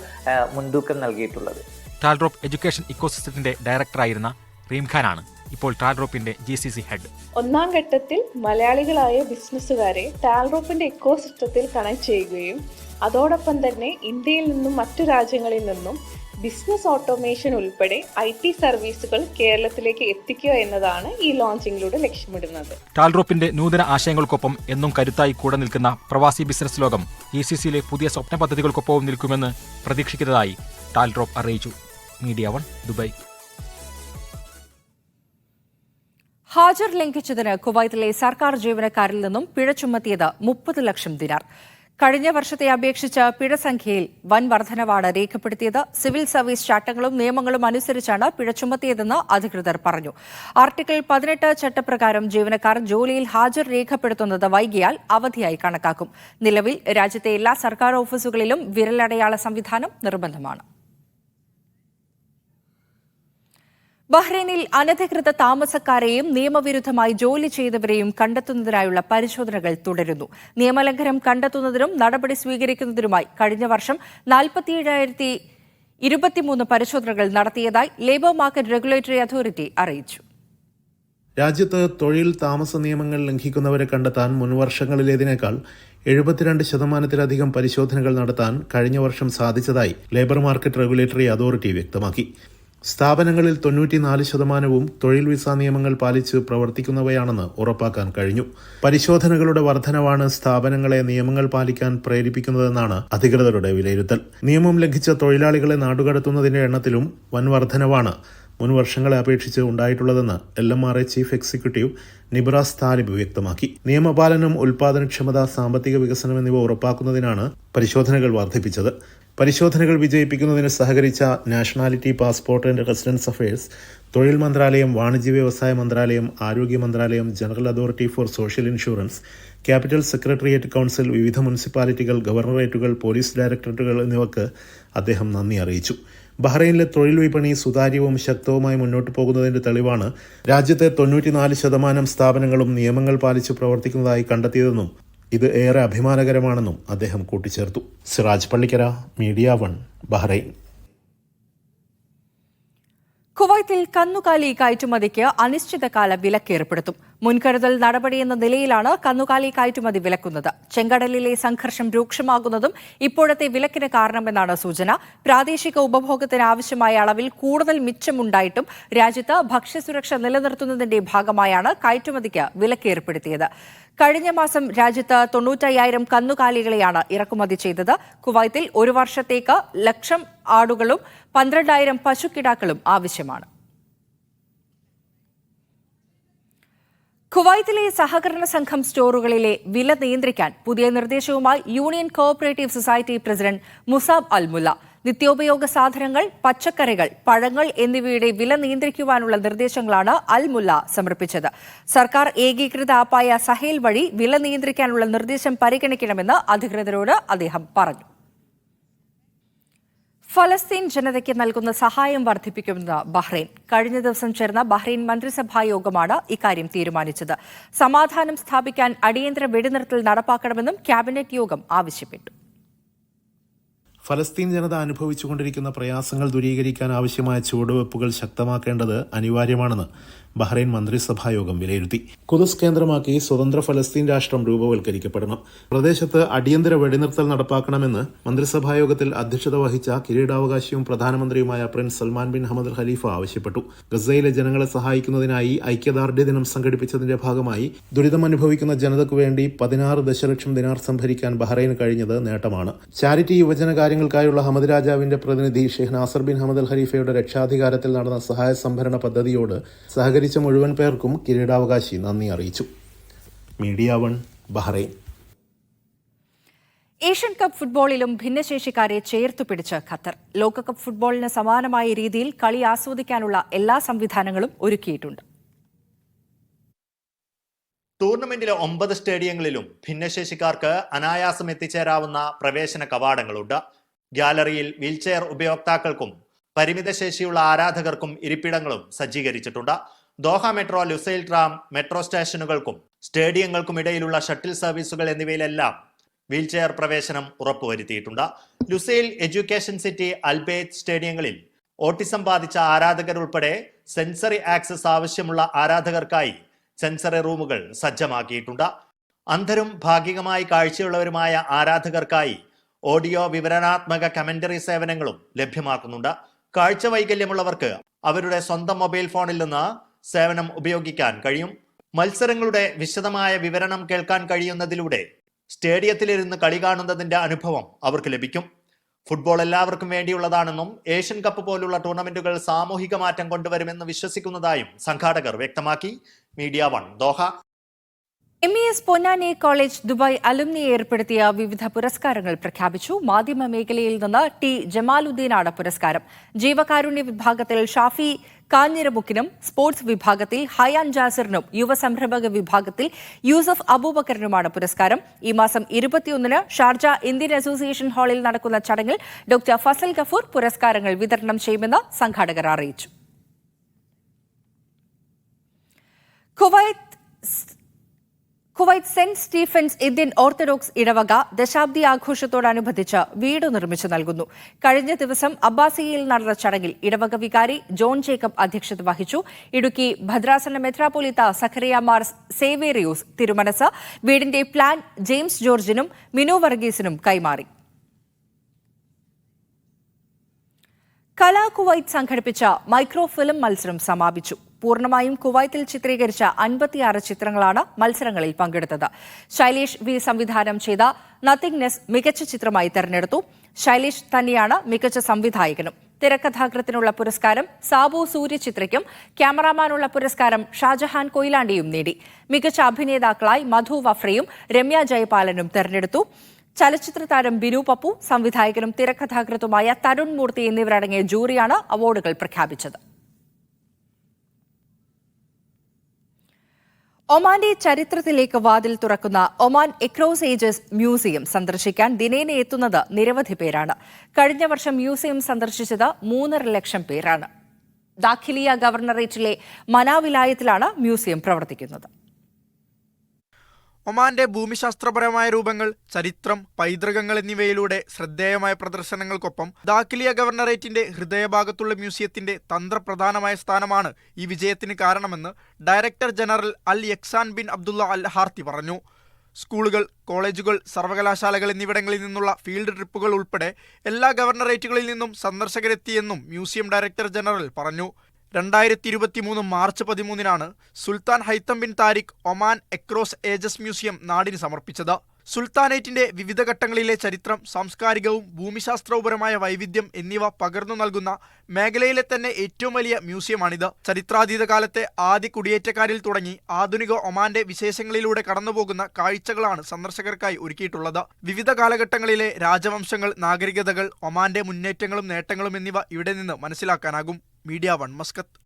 മുൻതൂക്കം നൽകിയിട്ടുള്ളത്. ടാൽഡ്രോപ്പ് എഡ്യൂക്കേഷൻ ഇക്കോസിസ്റ്റത്തിന്റെ ഡയറക്ടറായിരുന്ന റീംഖാനാണ് ഇപ്പോൾ ടാൽഡ്രോപ്പിന്റെ GCC ഹെഡ്. ഒന്നാം ഘട്ടത്തിൽ മലയാളികളായ ബിസിനസ്സുകാരെ ടാൽഡ്രോപ്പിന്റെ ഇക്കോസിസ്റ്റത്തിൽ കണക്ട് ചെയ്യുകയും അതോടൊപ്പം തന്നെ ഇന്ത്യയിൽ നിന്നും മറ്റു രാജ്യങ്ങളിൽ നിന്നും ബിസിനസ് ഓട്ടോമേഷൻ ഉൾപ്പെടെ IT സർവീസുകൾ കേരളത്തിലേക്ക് എത്തിക്കുക എന്നതാണ് ഈ ലോഞ്ചിങ്ങിലൂടെ ലക്ഷ്യമിടുന്നത്. ടാൽഡ്രോപ്പിന്റെ നൂതന ആശയങ്ങൾക്കൊപ്പം എന്നും കരുത്തായി കൂടെ നിൽക്കുന്ന പ്രവാസി ബിസിനസ് ലോകം GCCയിലെ പുതിയ സ്വപ്ന പദ്ധതികൾക്കൊപ്പവും നിൽക്കുമെന്ന് പ്രതീക്ഷിക്കുന്നതായി ടാൽഡ്രോപ്പ് അറിയിച്ചു. Media 1 Dubai. ഹാജർ ലംഘിച്ചതിന് കുവൈത്തിലെ സർക്കാർ ജീവനക്കാരിൽ നിന്നും പിഴ ചുമത്തിയത് 30 ലക്ഷം ദിനാർ. കഴിഞ്ഞ വർഷത്തെ അപേക്ഷിച്ച് പിഴ സംഖ്യയിൽ വൻ വർധനവാണ് രേഖപ്പെടുത്തിയത്. സിവിൽ സർവീസ് ചട്ടങ്ങളും നിയമങ്ങളും അനുസരിച്ചാണ് പിഴ ചുമത്തിയതെന്ന് അധികൃതർ പറഞ്ഞു. ആർട്ടിക്കിൾ 18 ചട്ടപ്രകാരം ജീവനക്കാർ ജോലിയിൽ ഹാജർ രേഖപ്പെടുത്തുന്നത് വൈകിയാൽ അവധിയായി കണക്കാക്കും. നിലവിൽ രാജ്യത്തെ എല്ലാ സർക്കാർ ഓഫീസുകളിലും വിരലടയാള സംവിധാനം നിർബന്ധമാണ്. ബഹ്റൈനിൽ അനധികൃത താമസക്കാരെയും നിയമവിരുദ്ധമായി ജോലി ചെയ്തവരെയും കണ്ടെത്തുന്നതിനായുള്ള പരിശോധനകൾ തുടരുന്നു. നിയമലംഘനം കണ്ടെത്തുന്നതിനും നടപടി സ്വീകരിക്കുന്നതിനുമായി കഴിഞ്ഞ വർഷം 47,023 പരിശോധനകൾ നടത്തിയതായി ലേബർ മാർക്കറ്റ് റെഗുലേറ്ററി അതോറിറ്റി അറിയിച്ചു. രാജ്യത്ത് തൊഴിൽ താമസ നിയമങ്ങൾ ലംഘിക്കുന്നവരെ കണ്ടെത്താൻ മുൻവർഷങ്ങളിലേതിനേക്കാൾ 72% പരിശോധനകൾ നടത്താൻ കഴിഞ്ഞ വർഷം സാധിച്ചതായി ലേബർ മാർക്കറ്റ് റെഗുലേറ്ററി അതോറിറ്റി വ്യക്തമാക്കി. സ്ഥാപനങ്ങളിൽ 94% തൊഴിൽ വിസ നിയമങ്ങൾ പാലിച്ച് പ്രവർത്തിക്കുന്നവയാണെന്ന് ഉറപ്പാക്കാൻ കഴിഞ്ഞു. പരിശോധനകളുടെ വർധനവാണ് സ്ഥാപനങ്ങളെ നിയമങ്ങൾ പാലിക്കാൻ പ്രേരിപ്പിക്കുന്നതെന്നാണ് അധികൃതരുടെ വിലയിരുത്തൽ. നിയമം ലംഘിച്ച തൊഴിലാളികളെ നാടുകടത്തുന്നതിന്റെ എണ്ണത്തിലും വൻ വർധനവാണ് മുൻ വർഷങ്ങളെ അപേക്ഷിച്ച് ഉണ്ടായിട്ടുള്ളതെന്ന് LMRA chief executive Nibras Talib വ്യക്തമാക്കി. നിയമപാലനം, ഉൽപാദനക്ഷമത, സാമ്പത്തിക വികസനം എന്നിവ ഉറപ്പാക്കുന്നതിനാണ് പരിശോധനകൾ വർദ്ധിപ്പിച്ചത്. പരിശോധനകൾ വിജയിപ്പിക്കുന്നതിന് സഹകരിച്ച nationality, passport and residence affairs, തൊഴിൽ മന്ത്രാലയം, വാണിജ്യ വ്യവസായ മന്ത്രാലയം, ആരോഗ്യ മന്ത്രാലയം, general authority for social insurance, capital secretariat council, വിവിധ മുനിസിപ്പാലിറ്റികൾ, ഗവർണറേറ്റുകൾ, പോലീസ് ഡയറക്ടറേറ്റുകൾ എന്നിവർക്ക് അദ്ദേഹം നന്ദി അറിയിച്ചു. ബഹ്റൈനിലെ തൊഴിൽ വിപണി സുതാര്യവും ശക്തവുമായി മുന്നോട്ട് പോകുന്നതിന്റെ തെളിവാണ് രാജ്യത്തെ 94% സ്ഥാപനങ്ങളും നിയമങ്ങൾ പാലിച്ച് പ്രവർത്തിക്കുന്നതായി കണ്ടെത്തിയതെന്നും ഇത് ഏറെ അഭിമാനകരമാണെന്നും അദ്ദേഹം കൂട്ടിച്ചേർത്തു. Siraj Pallikkara, media 1, Bahrain. കുവൈത്തിൽ കന്നുകാലി കയറ്റുമതിക്ക് അനിശ്ചിതകാല വിലക്ക് ഏർപ്പെടുത്തും. മുൻകരുതൽ നടപടിയെന്ന നിലയിലാണ് കന്നുകാലി കയറ്റുമതി വിലക്കുന്നത്. ചെങ്കടലിലെ സംഘർഷം രൂക്ഷമാകുന്നതും ഇപ്പോഴത്തെ വിലക്കിന് കാരണമെന്നാണ് സൂചന. പ്രാദേശിക ഉപഭോഗത്തിന് ആവശ്യമായ അളവിൽ കൂടുതൽ മിച്ചമുണ്ടായിട്ടും രാജ്യത്ത് ഭക്ഷ്യസുരക്ഷ നിലനിർത്തുന്നതിന്റെ ഭാഗമായാണ് കയറ്റുമതിക്ക് വിലക്ക് ഏർപ്പെടുത്തിയത്. കഴിഞ്ഞ മാസം രാജ്യത്ത് 95,000 കന്നുകാലികളെയാണ് ഇറക്കുമതി ചെയ്തത്. കുവൈത്തിൽ ഒരു വർഷത്തേക്ക് 1,00,000 ആടുകളും 12,000 പശുക്കിടാക്കളും ആവശ്യമാണ്. കുവൈത്തിലെ സഹകരണ സംഘം സ്റ്റോറുകളിലെ വില നിയന്ത്രിക്കാൻ പുതിയ നിർദ്ദേശവുമായി union cooperative society president Musab Al Mulla. നിത്യോപയോഗ സാധനങ്ങൾ, പച്ചക്കറികൾ, പഴങ്ങൾ എന്നിവയുടെ വില നിയന്ത്രിക്കുവാനുള്ള നിർദ്ദേശങ്ങളാണ് അൽ മുല്ല സമർപ്പിച്ചത്. സർക്കാർ ഏകീകൃത ആപ്പായ സഹേൽ വഴി വില നിയന്ത്രിക്കാനുള്ള നിർദ്ദേശം പരിഗണിക്കണമെന്ന് അധികൃതരോട് അദ്ദേഹം പറഞ്ഞു. ഫലസ്തീൻ ജനതയ്ക്ക് നൽകുന്ന സഹായം വർദ്ധിപ്പിക്കുമെന്ന് ബഹ്റൈൻ. കഴിഞ്ഞ ദിവസം ചേർന്ന ബഹ്റൈൻ മന്ത്രിസഭാ യോഗമാണ് ഇക്കാര്യം തീരുമാനിച്ചത്. സമാധാനം സ്ഥാപിക്കാൻ അടിയന്തര വെടിനിർത്തൽ നടപ്പാക്കണമെന്നും ക്യാബിനറ്റ് യോഗം ആവശ്യപ്പെട്ടു. ഫലസ്തീൻ ജനത അനുഭവിച്ചുകൊണ്ടിരിക്കുന്ന പ്രയാസങ്ങൾ ദൂരീകരിക്കാൻ ആവശ്യമായ ചുവടുവെപ്പുകൾ ശക്തമാക്കേണ്ടത് അനിവാര്യമാണെന്ന് ബഹ്റൈൻ മന്ത്രിസഭായോഗം വിലയിരുത്തി. ഖുദ്സ് കേന്ദ്രമാക്കി സ്വതന്ത്ര ഫലസ്തീൻ രാഷ്ട്രം രൂപവൽക്കരിക്കപ്പെടണം. പ്രദേശത്ത് അടിയന്തര വെടിനിർത്തൽ നടപ്പാക്കണമെന്ന് മന്ത്രിസഭായോഗത്തിൽ അധ്യക്ഷത വഹിച്ച കിരീടാവകാശിയും പ്രധാനമന്ത്രിയുമായ Prince Salman bin Hamad Al ഖലീഫ ആവശ്യപ്പെട്ടു. ഗസയിലെ ജനങ്ങളെ സഹായിക്കുന്നതിനായി ഐക്യദാർഢ്യ ദിനം സംഘടിപ്പിച്ചതിന്റെ ഭാഗമായി ദുരിതമനുഭവിക്കുന്ന ജനതയ്ക്കു വേണ്ടി 16 ദശലക്ഷം ദിനാർ സംഭരിക്കാൻ ബഹ്റൈന് കഴിഞ്ഞത് നേട്ടമാണ്. ചാരിറ്റി യുവജന കാര്യങ്ങൾക്കായുള്ള ഹമദ് രാജാവിന്റെ പ്രതിനിധി Sheikh Nasser bin Hamad Al ഖലീഫയുടെ രക്ഷാധികാരത്തിൽ നടന്ന സഹായ സംഭരണ പദ്ധതിയോട് സഹകരിച്ച മുഴുവൻ പേർക്കും കിരീടാവകാശി നന്ദി അറിയിച്ചു. Media 1 Bahrain. ഏഷ്യൻ കപ്പ് ഫുട്ബോളിലും ഭിന്നശേഷിക്കാരെ ചേർത്തുപിടിച്ച് ഖത്തർ. ലോകകപ്പ് ഫുട്ബോളിന് സമാനമായ രീതിയിൽ കളി ആസ്വദിക്കാനുള്ള എല്ലാ സംവിധാനങ്ങളും ഒരുക്കിയിട്ടുണ്ട്. ടൂർണമെന്റിലെ 9 സ്റ്റേഡിയങ്ങളിലും ഭിന്നശേഷിക്കാർക്ക് അനായാസം എത്തിച്ചേരാവുന്ന പ്രവേശന കവാടങ്ങളുണ്ട്. ഗ്യാലറിയിൽ വീൽചെയർ ഉപയോക്താക്കൾക്കും പരിമിതശേഷിയുള്ള ആരാധകർക്കും ഇരിപ്പിടങ്ങളും സജ്ജീകരിച്ചിട്ടുണ്ട്. Doha metro, Lusail tram metro സ്റ്റേഷനുകൾക്കും സ്റ്റേഡിയങ്ങൾക്കും ഇടയിലുള്ള ഷട്ടിൽ സർവീസുകൾ എന്നിവയിലെല്ലാം വീൽചെയർ പ്രവേശനം ഉറപ്പുവരുത്തിയിട്ടുണ്ട്. ലുസൈൽ, എഡ്യൂക്കേഷൻ സിറ്റി, അൽബേത്ത് സ്റ്റേഡിയങ്ങളിൽ ഓട്ടിസം ബാധിച്ച ആരാധകരുൾപ്പെടെ സെൻസറി ആക്സസ് ആവശ്യമുള്ള ആരാധകർക്കായി സെൻസറി റൂമുകൾ സജ്ജമാക്കിയിട്ടുണ്ട്. അന്ധരും ഭാഗികമായി കാഴ്ചയുള്ളവരുമായ ആരാധകർക്കായി ഓഡിയോ വിവരണാത്മക കമന്ററി സേവനങ്ങളും ലഭ്യമാക്കുന്നുണ്ട്. കാഴ്ച വൈകല്യമുള്ളവർക്ക് അവരുടെ സ്വന്തം മൊബൈൽ ഫോണിൽ നിന്ന് സേവനം ഉപയോഗിക്കാൻ കഴിയും. മത്സരങ്ങളുടെ വിശദമായ വിവരണം കേൾക്കാൻ കഴിയുന്നതിലൂടെ സ്റ്റേഡിയത്തിലിരുന്ന് കളി കാണുന്നതിന്റെ അനുഭവം അവർക്ക് ലഭിക്കും. ഫുട്ബോൾ എല്ലാവർക്കും വേണ്ടിയുള്ളതാണെന്നും ഏഷ്യൻ കപ്പ് പോലുള്ള ടൂർണമെന്റുകൾ സാമൂഹിക മാറ്റം കൊണ്ടുവരുമെന്ന് വിശ്വസിക്കുന്നതായും സംഘാടകർ വ്യക്തമാക്കി. Media 1 Doha. MES Ponnani college Dubai alumni ഏർപ്പെടുത്തിയ വിവിധ പുരസ്കാരങ്ങൾ പ്രഖ്യാപിച്ചു. മാധ്യമ മേഖലയിൽ നിന്ന് ടി ജമാലുദ്ദീനാണ് പുരസ്കാരം. ജീവകാരുണ്യ വിഭാഗത്തിൽ ഷാഫി കാഞ്ഞിരമുക്കിനും, സ്പോർട്സ് വിഭാഗത്തിൽ ഹയാൻ ജാസിറിനും, യുവസംരംഭക വിഭാഗത്തിൽ യൂസഫ് അബൂബക്കറിനുമാണ് പുരസ്കാരം. ഈ മാസം 21-ന് ഷാർജ ഇന്ത്യൻ അസോസിയേഷൻ ഹാളിൽ നടക്കുന്ന ചടങ്ങിൽ ഡോക്ടർ ഫസൽ ഗഫൂർ പുരസ്കാരങ്ങൾ വിതരണം ചെയ്യുമെന്ന് സംഘാടകർ അറിയിച്ചു. Kuwait Saint Stephen's Indian Orthodox ഇടവക ദശാബ്ദി ആഘോഷത്തോടനുബന്ധിച്ച് വീട് നിർമ്മിച്ചു നൽകുന്നു. കഴിഞ്ഞ ദിവസം അബ്ബാസിയയിൽ നടന്ന ചടങ്ങിൽ ഇടവക വികാരി ജോൺ ജേക്കബ് അധ്യക്ഷത വഹിച്ചു. ഇടുക്കി ഭദ്രാസന മെത്രാപ്പൊലീത്ത സഖറിയ മാർ സേവേറിയൂസ് തിരുമനസ് വീടിന്റെ പ്ലാൻ ജെയിംസ് ജോർജിനും മിനു വർഗീസിനും കൈമാറി. കലാ കുവൈറ്റ് സംഘടിപ്പിച്ച മൈക്രോ ഫിലിം മത്സരം സമാപിച്ചു. പൂർണ്ണമായും കുവൈത്തിൽ ചിത്രീകരിച്ച 56 ചിത്രങ്ങളാണ് മത്സരങ്ങളിൽ പങ്കെടുത്തത്. ശൈലേഷ് വി സംവിധാനം ചെയ്ത നത്തിങ്നെസ് മികച്ച ചിത്രമായി തെരഞ്ഞെടുത്തു. ശൈലേഷ് തന്നെയാണ് മികച്ച സംവിധായകനും. തിരക്കഥാകൃത്തിനുള്ള പുരസ്കാരം സാബു സൂര്യചിത്രയ്ക്കും ക്യാമറാമാനുള്ള പുരസ്കാരം ഷാജഹാൻ കൊയിലാണ്ടിയും നേടി. മികച്ച അഭിനേതാക്കളായി മധു വഫ്രയും രമ്യ ജയപാലനും തെരഞ്ഞെടുത്തു. ചലച്ചിത്ര താരം ബിനു പപ്പു, സംവിധായകനും തിരക്കഥാകൃത്തുമായ തരുൺ മൂർത്തി എന്നിവരടങ്ങിയ ജൂറിയാണ് അവാർഡുകൾ പ്രഖ്യാപിച്ചത്. ഒമാന്റെ ചരിത്രത്തിലേക്ക് വാതിൽ തുറക്കുന്ന ഒമാൻ എക്രോസ് ഏജസ് മ്യൂസിയം സന്ദർശിക്കാൻ ദിനേന എത്തുന്നത് നിരവധി പേരാണ്. കഴിഞ്ഞ വർഷം മ്യൂസിയം സന്ദർശിച്ചത് 3.5 ലക്ഷം പേരാണ്. ദാഖിലിയ ഗവർണറേറ്റിലെ മനാ വിലായത്തിലാണ് മ്യൂസിയം പ്രവർത്തിക്കുന്നത്. ഒമാന്റെ ഭൂമിശാസ്ത്രപരമായ രൂപങ്ങൾ, ചരിത്രം, പൈതൃകങ്ങൾ എന്നിവയിലൂടെ ശ്രദ്ധേയമായ പ്രദർശനങ്ങൾക്കൊപ്പം ദാഖിലിയ ഗവർണറേറ്റിന്റെ ഹൃദയഭാഗത്തുള്ള മ്യൂസിയത്തിന്റെ തന്ത്രപ്രധാനമായ സ്ഥാനമാണ് ഈ വിജയത്തിന് കാരണമെന്ന് ഡയറക്ടർ ജനറൽ അൽ യക്സാൻ ബിൻ അബ്ദുള്ള അൽ ഹാർത്തി പറഞ്ഞു. സ്കൂളുകൾ, കോളേജുകൾ, സർവകലാശാലകൾ എന്നിവിടങ്ങളിൽ നിന്നുള്ള ഫീൽഡ് ട്രിപ്പുകൾ ഉൾപ്പെടെ എല്ലാ ഗവർണറേറ്റുകളിൽ നിന്നും സന്ദർശകരെത്തിയെന്നും മ്യൂസിയം ഡയറക്ടർ ജനറൽ പറഞ്ഞു. 2023 മാർച്ച് 13-നാണ് Sultan Haitham bin Tariq Oman across ages museum നാടിന് സമർപ്പിച്ചത്. സുൽത്താനേറ്റിന്റെ വിവിധ ഘട്ടങ്ങളിലെ ചരിത്രം, സാംസ്കാരികവും ഭൂമിശാസ്ത്രപരമായ വൈവിധ്യം എന്നിവ പകർന്നു നൽകുന്ന മേഖലയിലെ തന്നെ ഏറ്റവും വലിയ മ്യൂസിയമാണിത്. ചരിത്രാതീത കാലത്തെ ആദ്യ കുടിയേറ്റക്കാരിൽ തുടങ്ങി ആധുനിക ഒമാന്റെ വിശേഷങ്ങളിലൂടെ കടന്നുപോകുന്ന കാഴ്ചകളാണ് സന്ദർശകർക്കായി ഒരുക്കിയിട്ടുള്ളത്. വിവിധ കാലഘട്ടങ്ങളിലെ രാജവംശങ്ങൾ, നാഗരികതകൾ, ഒമാന്റെ മുന്നേറ്റങ്ങളും നേട്ടങ്ങളും എന്നിവ ഇവിടെ നിന്ന് മനസ്സിലാക്കാനാകും. Media 1 Muscat.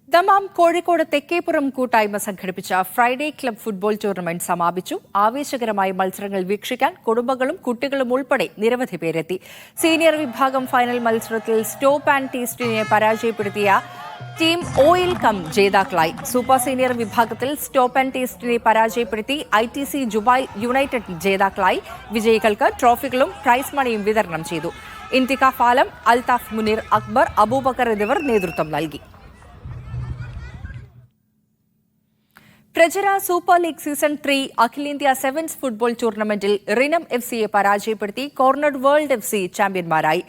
Dammam Kozhikode Thekkeppuram കൂട്ടായ്മ സംഘടിപ്പിച്ച ഫ്രൈഡേ ക്ലബ് ഫുട്ബോൾ ടൂർണമെന്റ് സമാപിച്ചു. ആവേശകരമായ മത്സരങ്ങൾ വീക്ഷിക്കാൻ കുടുംബങ്ങളും കുട്ടികളും ഉൾപ്പെടെ നിരവധി പേരെത്തി. സീനിയർ വിഭാഗം ഫൈനൽ മത്സരത്തിൽ സ്റ്റോപ്പ് ആൻഡ് ടേസ്റ്റിനെ പരാജയപ്പെടുത്തിയ ടീം ഓയിൽ കം ജേതാക്കളായി. സൂപ്പർ സീനിയർ വിഭാഗത്തിൽ സ്റ്റോപ്പ് ആൻഡ് ടേസ്റ്റിനെ പരാജയപ്പെടുത്തി ITC ജുബൈൽ യുണൈറ്റഡ് ജേതാക്കളായി. വിജയികൾക്ക് ട്രോഫികളും പ്രൈസ് മണിയും വിതരണം ചെയ്തു. ഇന്തികാഫ് ആലം, അൽതാഫ് മുനീർ, അക്ബർ, അബൂബക്കർ എന്നിവർ നേതൃത്വം നൽകി. പ്രജര സൂപ്പർ ലീഗ് സീസൺ 3 അഖിലേന്ത്യാ സെവൻസ് ഫുട്ബോൾ ടൂർണമെന്റിൽ റിനം എഫ്സിയെ പരാജയപ്പെടുത്തി കോർണർ വേൾഡ് എഫ്സി ചാമ്പ്യന്മാരായി.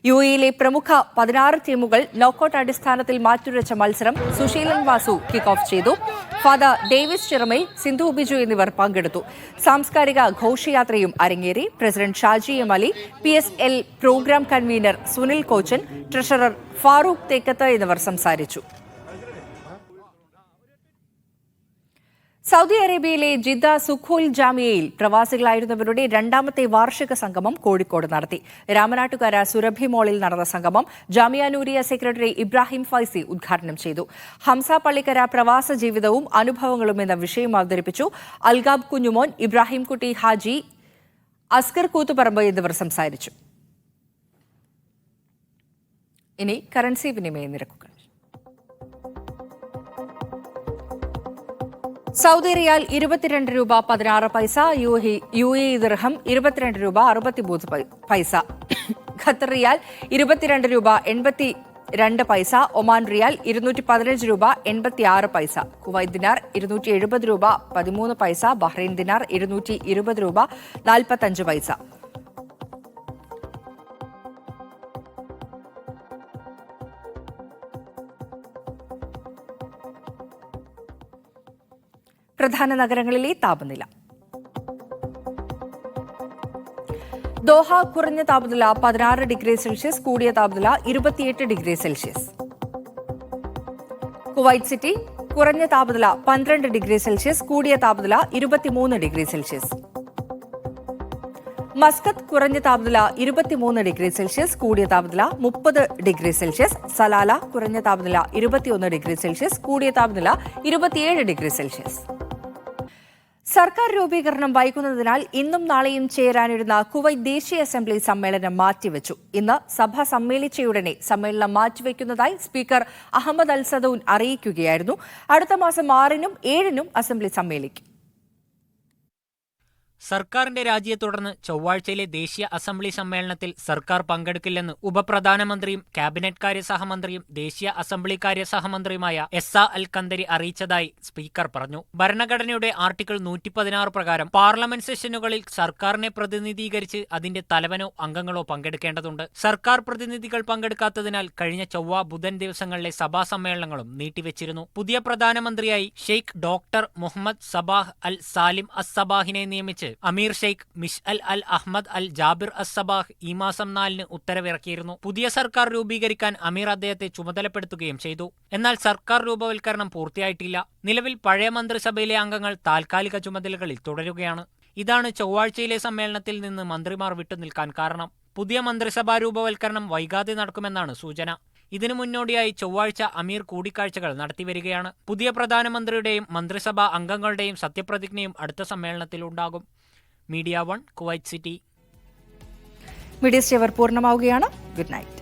യുഎയിലെ പ്രമുഖ 16 ടീമുകൾ നോക്കൌട്ട് അടിസ്ഥാനത്തിൽ മാറ്റുരച്ച മത്സരം സുശീലൻ വാസു കിക്ക് ഓഫ് ചെയ്തു. ഫാദർ ഡേവിസ് ചിറമേൽ, സിന്ധു ബിജു എന്നിവർ പങ്കെടുത്തു. സാംസ്കാരിക ഘോഷയാത്രയും അരങ്ങേറി. President Shaji M Ali, PSL programme convener Sunil Kochan, treasurer Farooq Thekkath എന്നിവർ സംസാരിച്ചു. സൗദി അറേബ്യയിലെ ജിദ്ദ സുഖോൽ ജാമിയയിൽ പ്രവാസികളായിരുന്നവരുടെ രണ്ടാമത്തെ വാർഷിക സംഗമം കോഴിക്കോട് നടത്തി. രാമനാട്ടുകര സുരഭി മോളിൽ നടന്ന സംഗമം ജാമിയ നൂരിയ സെക്രട്ടറി ഇബ്രാഹിം ഫൈസി ഉദ്ഘാടനം ചെയ്തു. ഹംസ പള്ളിക്കര പ്രവാസ ജീവിതവും അനുഭവങ്ങളും എന്ന വിഷയം അവതരിപ്പിച്ചു. അൽഗാബ് കുഞ്ഞുമോൻ, ഇബ്രാഹിം കുട്ടി ഹാജി, അസ്കർ കൂത്തുപറമ്പ് എന്നിവർ സംസാരിച്ചു. ഇനി കറൻസി വിനിമയ നിരക്കുകൾ. സൗദി റിയാൽ 22 രൂപ 16 പൈസ, UAE ദിർഹം 22 രൂപ 63 പൈസ, ഖത്തർ റിയാൽ 22 രൂപ 82 പൈസ, ഒമാൻ റിയാൽ 215 രൂപ 86 പൈസ, കുവൈറ്റ് ദിനാർ 270 രൂപ 13 പൈസ, ബഹ്റൈൻ ദിനാർ 220 രൂപ 45 പൈസ. പ്രധാന നഗരങ്ങളിലെ താപനില. ദോഹ കുറഞ്ഞ താപനില 16 ഡിഗ്രി സെൽഷ്യസ്, കൂടിയ താപനില 28 ഡിഗ്രി സെൽഷ്യസ്. കുവൈറ്റ് സിറ്റി കുറഞ്ഞ താപനില 12 ഡിഗ്രി സെൽഷ്യസ്, കൂടിയ താപനില 23 ഡിഗ്രി സെൽഷ്യസ്. മസ്കത്ത് കുറഞ്ഞ താപനില 23 ഡിഗ്രി സെൽഷ്യസ്, കൂടിയ താപനില 30 ഡിഗ്രി സെൽഷ്യസ്. സലാല കുറഞ്ഞ താപനില 21 ഡിഗ്രി സെൽഷ്യസ്, കൂടിയ താപനില 27 ഡിഗ്രി സെൽഷ്യസ്. സർക്കാർ രൂപീകരണം വൈകുന്നതിനാൽ ഇന്നും നാളെയും ചേരാനിരുന്ന കുവൈറ്റ് ദേശീയ അസംബ്ലി സമ്മേളനം മാറ്റിവെച്ചു. ഇന്ന് സഭ സമ്മേളിച്ചയുടനെ സമ്മേളനം മാറ്റിവെക്കുന്നതായി സ്പീക്കർ അഹമ്മദ് അൽ സദൌൻ അറിയിക്കുകയായിരുന്നു. അടുത്ത മാസം 6-നും 7-നും അസംബ്ലി സമ്മേളിക്കും. സർക്കാരിന്റെ രാജിയെ തുടർന്ന് ചൊവ്വാഴ്ചയിലെ ദേശീയ അസംബ്ലി സമ്മേളനത്തിൽ സർക്കാർ പങ്കെടുക്കില്ലെന്ന് ഉപപ്രധാനമന്ത്രിയും ക്യാബിനറ്റ് കാര്യ സഹമന്ത്രിയും ദേശീയ അസംബ്ലി കാര്യ സഹമന്ത്രിയുമായ എസ്സ അൽ കന്ദരി അറിയിച്ചതായി സ്പീക്കർ പറഞ്ഞു. ഭരണഘടനയുടെ ആർട്ടിക്കിൾ 116 പ്രകാരം പാർലമെന്റ് സെഷനുകളിൽ സർക്കാരിനെ പ്രതിനിധീകരിച്ച് അതിന്റെ തലവനോ അംഗങ്ങളോ പങ്കെടുക്കേണ്ടതുണ്ട്. സർക്കാർ പ്രതിനിധികൾ പങ്കെടുക്കാത്തതിനാൽ കഴിഞ്ഞ ചൊവ്വ ബുധൻ ദിവസങ്ങളിലെ സഭാ സമ്മേളനങ്ങളും നീട്ടിവെച്ചിരുന്നു. പുതിയ പ്രധാനമന്ത്രിയായി ഷെയ്ഖ് ഡോക്ടർ മുഹമ്മദ് സബാഹ് അൽ സാലിം അസ് സബാഹിനെ നിയമിച്ച് അമീർ ഷെയ്ഖ് മിഷ്അൽ അൽ അഹമ്മദ് അൽ ജാബിർ അസ് സബാഹ് ഈ മാസം 4-ന് ഉത്തരവിറക്കിയിരുന്നു. പുതിയ സർക്കാർ രൂപീകരിക്കാൻ അമീർ അദ്ദേഹത്തെ ചുമതലപ്പെടുത്തുകയും ചെയ്തു. എന്നാൽ സർക്കാർ രൂപവൽക്കരണം പൂർത്തിയായിട്ടില്ല. നിലവിൽ പഴയ മന്ത്രിസഭയിലെ അംഗങ്ങൾ താൽക്കാലിക ചുമതലകളിൽ തുടരുകയാണ്. ഇതാണ് ചൊവ്വാഴ്ചയിലെ സമ്മേളനത്തിൽ നിന്ന് മന്ത്രിമാർ വിട്ടുനിൽക്കാൻ കാരണം. പുതിയ മന്ത്രിസഭാ രൂപവൽക്കരണം വൈകാതെ നടക്കുമെന്നാണ് സൂചന. ഇതിനു മുന്നോടിയായി ചൊവ്വാഴ്ച അമീർ കൂടിക്കാഴ്ചകൾ നടത്തിവരികയാണ്. പുതിയ പ്രധാനമന്ത്രിയുടെയും മന്ത്രിസഭാ അംഗങ്ങളുടെയും സത്യപ്രതിജ്ഞയും അടുത്ത സമ്മേളനത്തിലുണ്ടാകും. Media 1 Kuwait city. മീഡിയ സ്റ്റേവർ പൂർണ്ണമാവുകയാണ്. Good night.